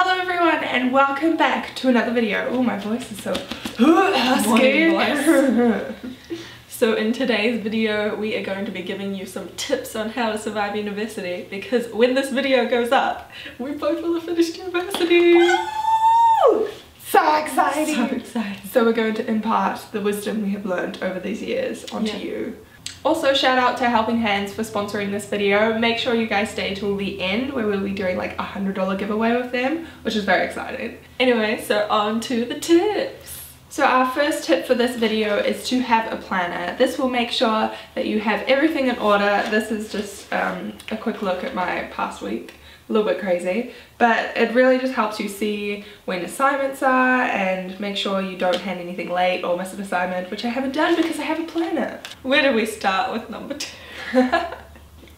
Hello everyone and welcome back to another video. Oh, my voice is so husky. So in today's video we are going to be giving you some tips on how to survive university, because when this video goes up we both will have finished university. Woo! So exciting. So exciting. So we're going to impart the wisdom we have learned over these years onto you. Also, shout out to Helping Hands for sponsoring this video. Make sure you guys stay till the end where we'll be doing like a $100 giveaway with them, which is very exciting. Anyway, so on to the tips. So our first tip for this video is to have a planner. This will make sure that you have everything in order. This is just a quick look at my past week. A little bit crazy, but it really just helps you see when assignments are and make sure you don't hand anything late or miss an assignment, which I haven't done because I have a planner. Where do we start with number 2?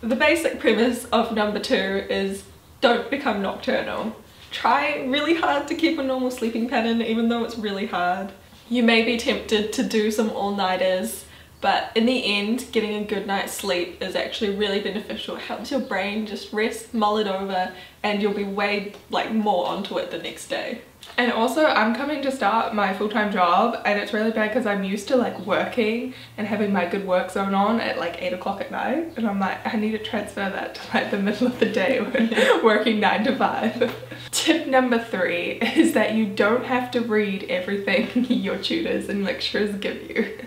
The basic premise of number 2 is don't become nocturnal. Try really hard to keep a normal sleeping pattern, even though it's really hard. You may be tempted to do some all-nighters, but in the end, getting a good night's sleep is actually really beneficial. It helps your brain just rest, mull it over, and you'll be way more onto it the next day. And also, I'm coming to start my full-time job, and it's really bad because I'm used to working and having my good work zone on at 8 o'clock at night, and I'm like, I need to transfer that to the middle of the day when working 9 to 5. Tip number 3 is that you don't have to read everything your tutors and lecturers give you.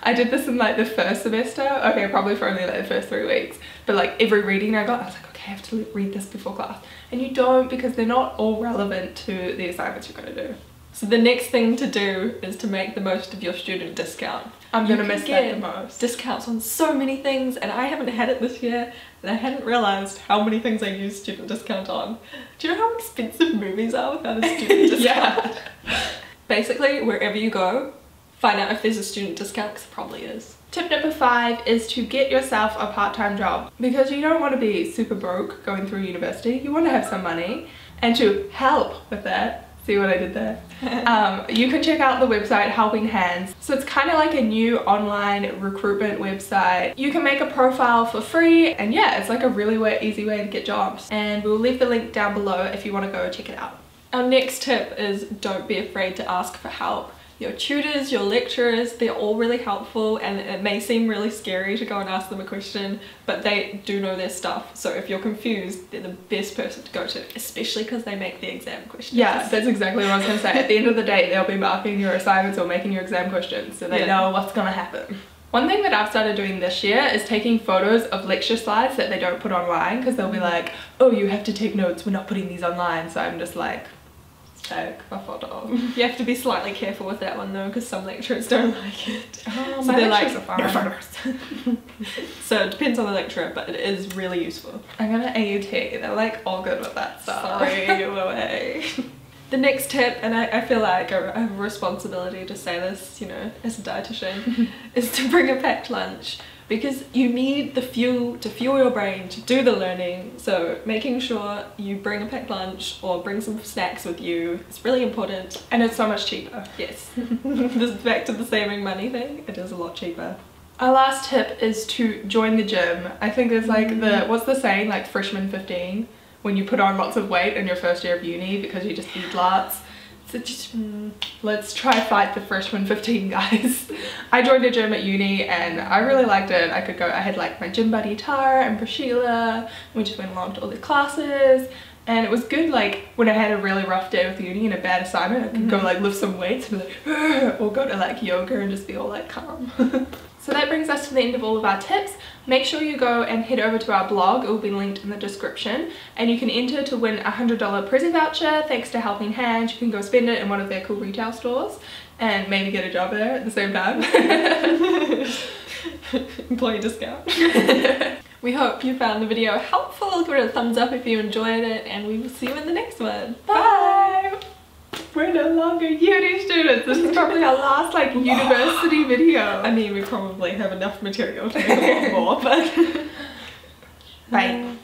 I did this in the first semester, okay, probably for only the first 3 weeks, but every reading I got, I was like, okay, I have to read this before class. And you don't, because they're not all relevant to the assignments you're going to do. So the next thing to do is to make the most of your student discount. I'm going to miss that the most. Discounts on so many things, and I haven't had it this year, and I hadn't realised how many things I use student discount on. Do you know how expensive movies are without a student discount? Yeah. Basically, wherever you go, find out if there's a student discount, because there probably is. Tip number 5 is to get yourself a part-time job, because you don't want to be super broke going through university. You want to have some money, and to help with that, see what I did there? You can check out the website Helping Hands. So it's kind of like a new online recruitment website. You can make a profile for free, and yeah, it's a really easy way to get jobs. And we'll leave the link down below if you want to go check it out. Our next tip is don't be afraid to ask for help. Your tutors, your lecturers, they're all really helpful, and it may seem really scary to go and ask them a question, but they do know their stuff. So if you're confused, they're the best person to go to, especially because they make the exam questions. Yeah, that's exactly what I was going to say. At the end of the day, they'll be marking your assignments or making your exam questions, so they know what's going to happen. One thing that I've started doing this year is taking photos of lecture slides that they don't put online, because they'll be like, oh, you have to take notes, we're not putting these online. So I'm just like, take a photo. You have to be slightly careful with that one though, because some lecturers don't like it. Oh, so they're like, no photos. So it depends on the lecturer, but it is really useful. I'm gonna AUT, they're all good with that stuff. Sorry, go away. The next tip, and I feel like I have a responsibility to say this, as a dietitian, is to bring a packed lunch. Because you need the fuel to fuel your brain to do the learning, so making sure you bring a packed lunch or bring some snacks with you is really important. And it's so much cheaper. Yes. This is back to the saving money thing, it is a lot cheaper. Our last tip is to join the gym. I think there's what's the saying, freshman 15, when you put on lots of weight in your first year of uni because you just eat lots. So just let's try fight the freshman 15, guys. I joined a gym at uni and I really liked it. I had my gym buddy Tara and Priscilla. We just went along to all the classes, and it was good when I had a really rough day with uni and a bad assignment, I could go lift some weights and be or go to yoga and just be all calm. So that brings us to the end of all of our tips. Make sure you go and head over to our blog, it will be linked in the description, and you can enter to win a $100 Prezi voucher thanks to Helping Hands. You can go spend it in one of their cool retail stores and maybe get a job there at the same time. Employee discount. We hope you found the video helpful. Give it a thumbs up if you enjoyed it, and we will see you in the next one. Bye! We're no longer uni students. This is probably our last university video. I mean, we probably have enough material to make a lot more, but bye.